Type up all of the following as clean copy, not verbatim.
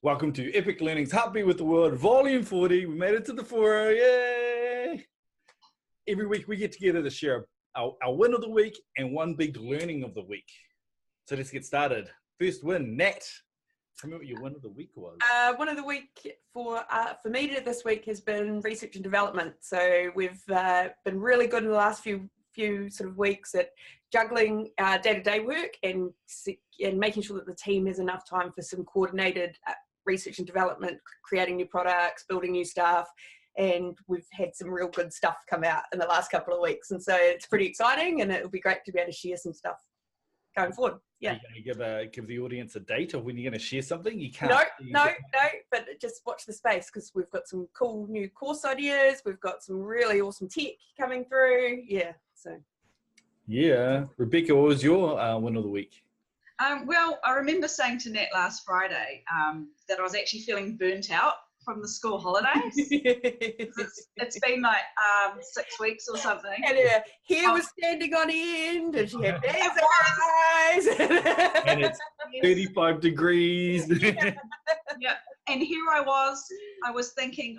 Welcome to Epic Learning's Heartbeat with the World, Volume 40. We made it to the 4, yay! Every week we get together to share our win of the week and one big learning of the week. So let's get started. First win, Nat. Tell me what your win of the week was. One of the week for me this week has been research and development. So we've been really good in the last few sort of weeks at juggling our day-to-day work and making sure that the team has enough time for some coordinated research and development, creating new products, building new stuff. And we've had some real good stuff come out in the last couple of weeks. And so it's pretty exciting, and it'll be great to be able to share some stuff going forward. Yeah. Are you going to give the audience a date of when you're going to share something? You can't. No, but just watch the space, because we've got some cool new course ideas. We've got some really awesome tech coming through. Yeah. So. Yeah. Rebecca, what was your win of the week? Well, I remember saying to Nat last Friday that I was actually feeling burnt out from the school holidays. It's been like 6 weeks or something. And her hair was standing on end, and she had days eyes. And it's 35 degrees. Yeah. And here I was thinking,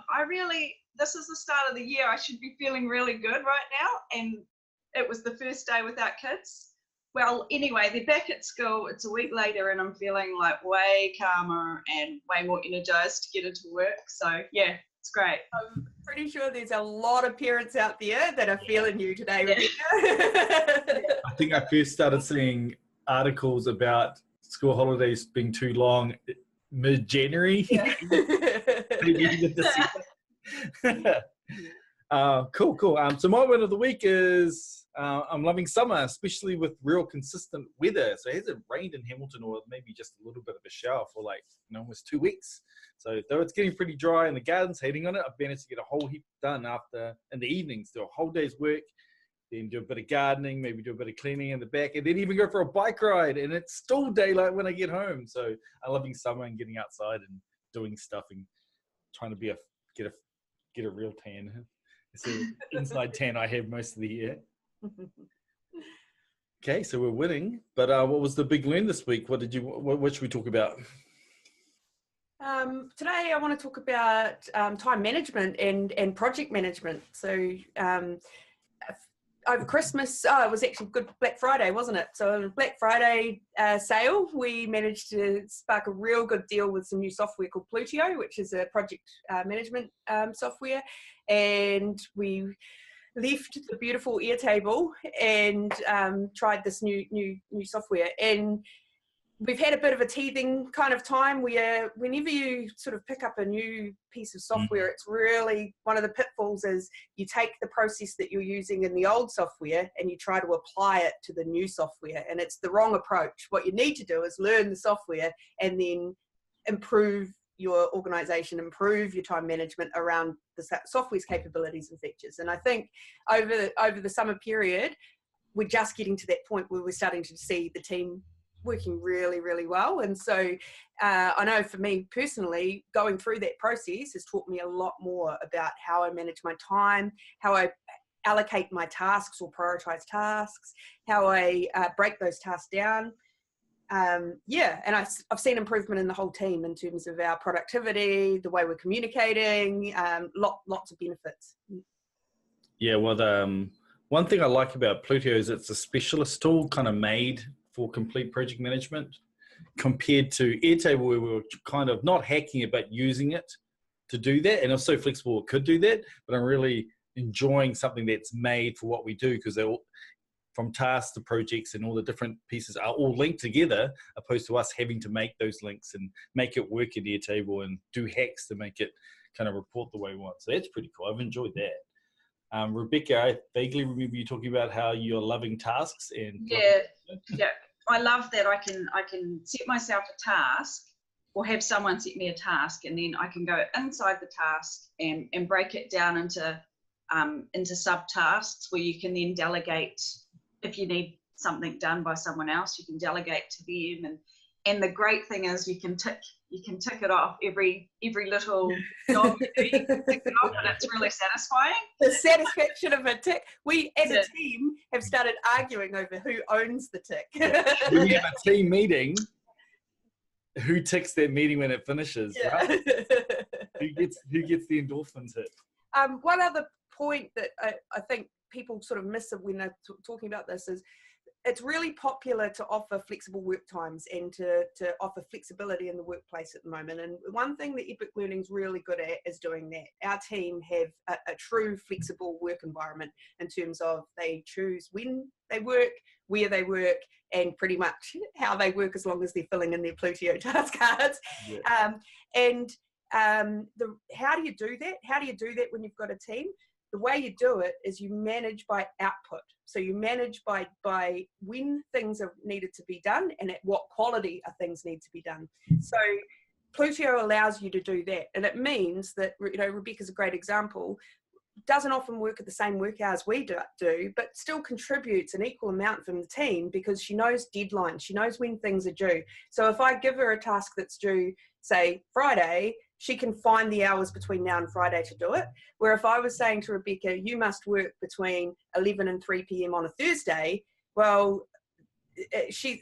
this is the start of the year. I should be feeling really good right now. And it was the first day without kids. Well, anyway, they're back at school. It's a week later, and I'm feeling like way calmer and way more energized to get into work. So, yeah, it's great. I'm pretty sure there's a lot of parents out there that are feeling you today, Rebecca. I think I first started seeing articles about school holidays being too long mid-January. Yeah. Cool. So my win of the week is I'm loving summer, especially with real consistent weather. So it hasn't rained in Hamilton, or maybe just a little bit of a shower for almost 2 weeks. So though it's getting pretty dry and the garden's hating on it, I've managed to get a whole heap done in the evenings, do a whole day's work, then do a bit of gardening, maybe do a bit of cleaning in the back, and then even go for a bike ride. And it's still daylight when I get home. So I'm loving summer and getting outside and doing stuff and trying to get a real tan. It's an inside tan I have most of the year. Okay, so we're winning, but what was the big learn this week? What should we talk about? Today I want to talk about time management and project management. So over Christmas, it was actually good Black Friday, wasn't it? So on a Black Friday sale, we managed to spark a real good deal with some new software called Plutio, which is a project management software. And we left the beautiful Airtable and tried this new software. And we've had a bit of a teething kind of time where whenever you sort of pick up a new piece of software, it's really one of the pitfalls is you take the process that you're using in the old software and you try to apply it to the new software. And it's the wrong approach. What you need to do is learn the software and then improve your organization, improve your time management around the software's capabilities and features. And I think over the summer period, we're just getting to that point where we're starting to see the team working really, really well. And so I know for me personally, going through that process has taught me a lot more about how I manage my time, how I allocate my tasks or prioritize tasks, how I break those tasks down. And I've seen improvement in the whole team in terms of our productivity, the way we're communicating, lots of benefits. Yeah, well, one thing I like about Plutio is it's a specialist tool kind of made for complete project management, compared to Airtable, where we were kind of not hacking it, but using it to do that. And it's so flexible, it could do that, but I'm really enjoying something that's made for what we do, because they're all, from tasks to projects and all the different pieces are all linked together, opposed to us having to make those links and make it work in Airtable and do hacks to make it kind of report the way we want. So that's pretty cool. I've enjoyed that. Rebecca, I vaguely remember you talking about how you're loving tasks and yeah. I love that I can set myself a task or have someone set me a task, and then I can go inside the task and break it down into subtasks where you can then delegate. If you need something done by someone else, you can delegate to them. And the great thing is you can tick it off every little job you do. You can tick it off, and it's really satisfying. The satisfaction of a tick. We as a team have started arguing over who owns the tick. When we have a team meeting, who ticks that meeting when it finishes, Yeah. right? Who gets the endorphins hit? One other point that I think people sort of miss when they're talking about this is it's really popular to offer flexible work times and to offer flexibility in the workplace at the moment. And one thing that Epic Learning's really good at is doing that. Our team have a true flexible work environment in terms of they choose when they work, where they work, and pretty much how they work as long as they're filling in their Plutio task cards. Yeah. How do you do that? How do you do that when you've got a team? The way you do it is you manage by output. So you manage by when things are needed to be done and at what quality are things need to be done. So Plutio allows you to do that. And it means that, Rebecca's a great example, doesn't often work at the same work hours we do, but still contributes an equal amount from the team because she knows deadlines. She knows when things are due. So if I give her a task that's due, say, Friday, she can find the hours between now and Friday to do it. Where if I was saying to Rebecca, you must work between 11 and 3 p.m. on a Thursday, well,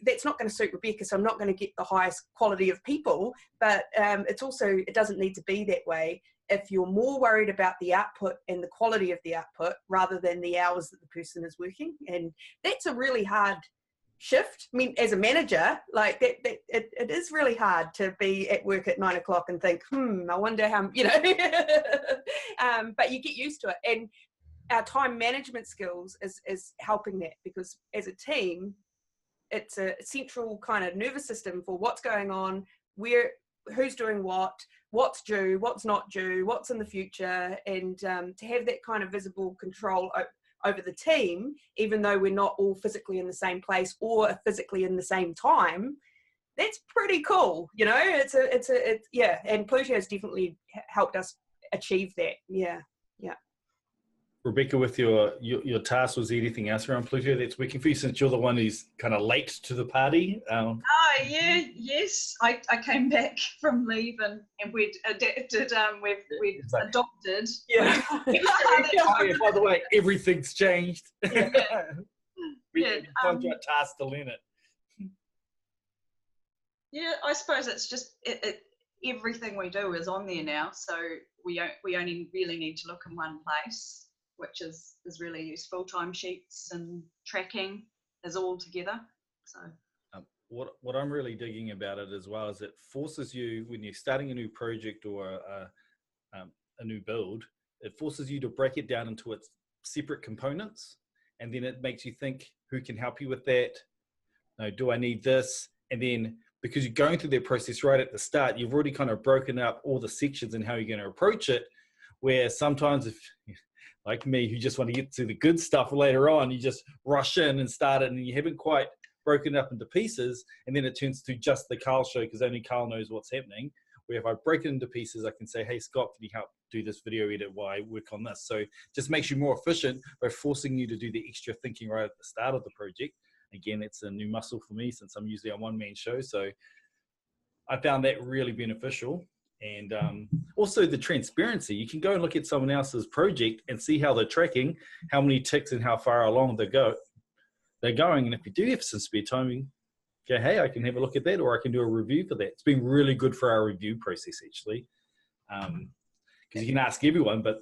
that's not going to suit Rebecca, so I'm not going to get the highest quality of people. But it doesn't need to be that way if you're more worried about the output and the quality of the output rather than the hours that the person is working. And that's a really hard shift. I mean, as a manager, like it is really hard to be at work at 9 o'clock and think, I wonder how, but you get used to it. And our time management skills is helping that, because as a team, it's a central kind of nervous system for what's going on, who's doing what's due, what's not due, what's in the future, and to have that kind of visible control over the team, even though we're not all physically in the same place or physically in the same time, that's pretty cool. And Plutio has definitely helped us achieve that. Yeah. Rebecca, with your task, was there anything else around Plutio that's working for you, since you're the one who's kind of late to the party? Yes. I came back from leave and we'd adapted. We'd adopted. Yeah. By the way, everything's changed. Yeah. We find your task to learn it. Yeah, I suppose it's just everything we do is on there now, so we only really need to look in one place, which is really useful. Time sheets and tracking is all together. So what I'm really digging about it as well is it forces you, when you're starting a new project or a new build, it forces you to break it down into its separate components, and then it makes you think, who can help you with that? Do I need this? And then because you're going through that process right at the start, you've already kind of broken up all the sections and how you're going to approach it, where sometimes if like me, who just want to get to the good stuff later on, you just rush in and start it, and you haven't quite broken it up into pieces, and then it turns to just the Karl show because only Karl knows what's happening. Where if I break it into pieces, I can say, hey, Scott, can you help do this video edit while I work on this? So it just makes you more efficient by forcing you to do the extra thinking right at the start of the project. Again, it's a new muscle for me since I'm usually a one-man show. So I found that really beneficial. And also the transparency. You can go and look at someone else's project and see how they're tracking, how many ticks and how far along they're going. And if you do have some spare time, you go, hey, I can have a look at that, or I can do a review for that. It's been really good for our review process, actually. Because you can ask everyone, but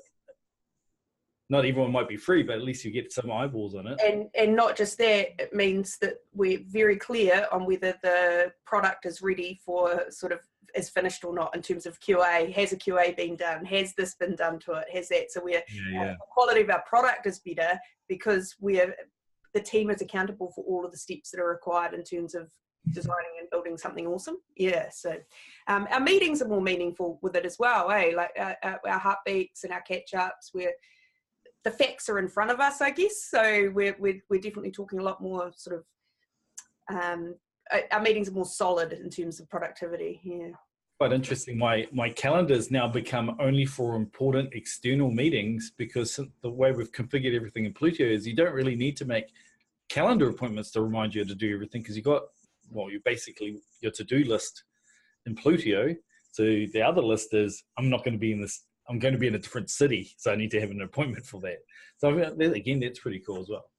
not everyone might be free, but at least you get some eyeballs on it. And not just that, it means that we're very clear on whether the product is ready for sort of is finished or not in terms of QA. Has a QA been done? Has this been done to it? Has that? So the quality of our product is better because the team is accountable for all of the steps that are required in terms of designing and building something awesome. Yeah, so our meetings are more meaningful with it as well, like our heartbeats and our catch-ups, where the facts are in front of us, I guess. So we're definitely talking a lot more sort of, our meetings are more solid in terms of productivity. Yeah. Quite interesting. My calendar's now become only for important external meetings, because the way we've configured everything in Plutio is you don't really need to make calendar appointments to remind you to do everything, because you basically your to-do list in Plutio. So the other list is, I'm not going to be in this, I'm going to be in a different city, so I need to have an appointment for that. So again, that's pretty cool as well.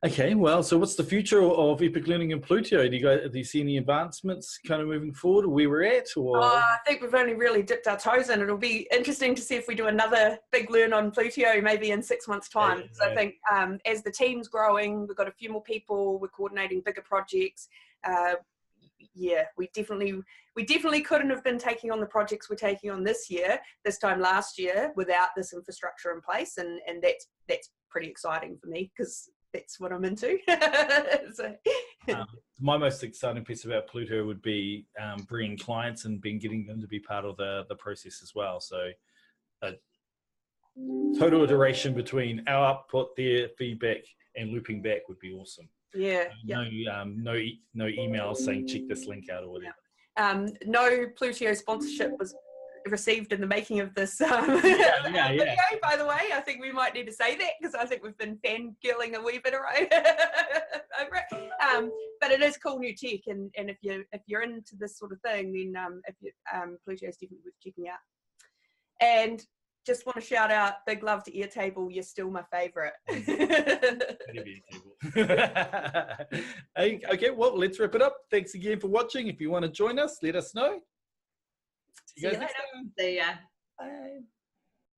Okay, well, so what's the future of Epic Learning in Plutio? Do you see any advancements kind of moving forward, or where we're at? Or I think we've only really dipped our toes in. It'll be interesting to see if we do another big learn on Plutio maybe in 6 months' time. Yeah. So I think as the team's growing, we've got a few more people, we're coordinating bigger projects. Yeah, we definitely couldn't have been taking on the projects we're taking on this time last year, without this infrastructure in place, and that's pretty exciting for me because that's what I'm into. So. My most exciting piece about Plutio would be bringing clients and getting them to be part of the process as well. So total iteration between our output, their feedback, and looping back would be awesome. Yeah. No emails saying check this link out or whatever. No Plutio sponsorship was received in the making of this video, by the way. I think we might need to say that because I think we've been fangirling a wee bit over it. But it is cool new tech, and if you're into this sort of thing, then Plutio is definitely worth checking out. And just want to shout out, big love to Airtable. You're still my favorite. Okay, well, let's wrap it up. Thanks again for watching. If you want to join us, let us know. See you later. See ya. Bye.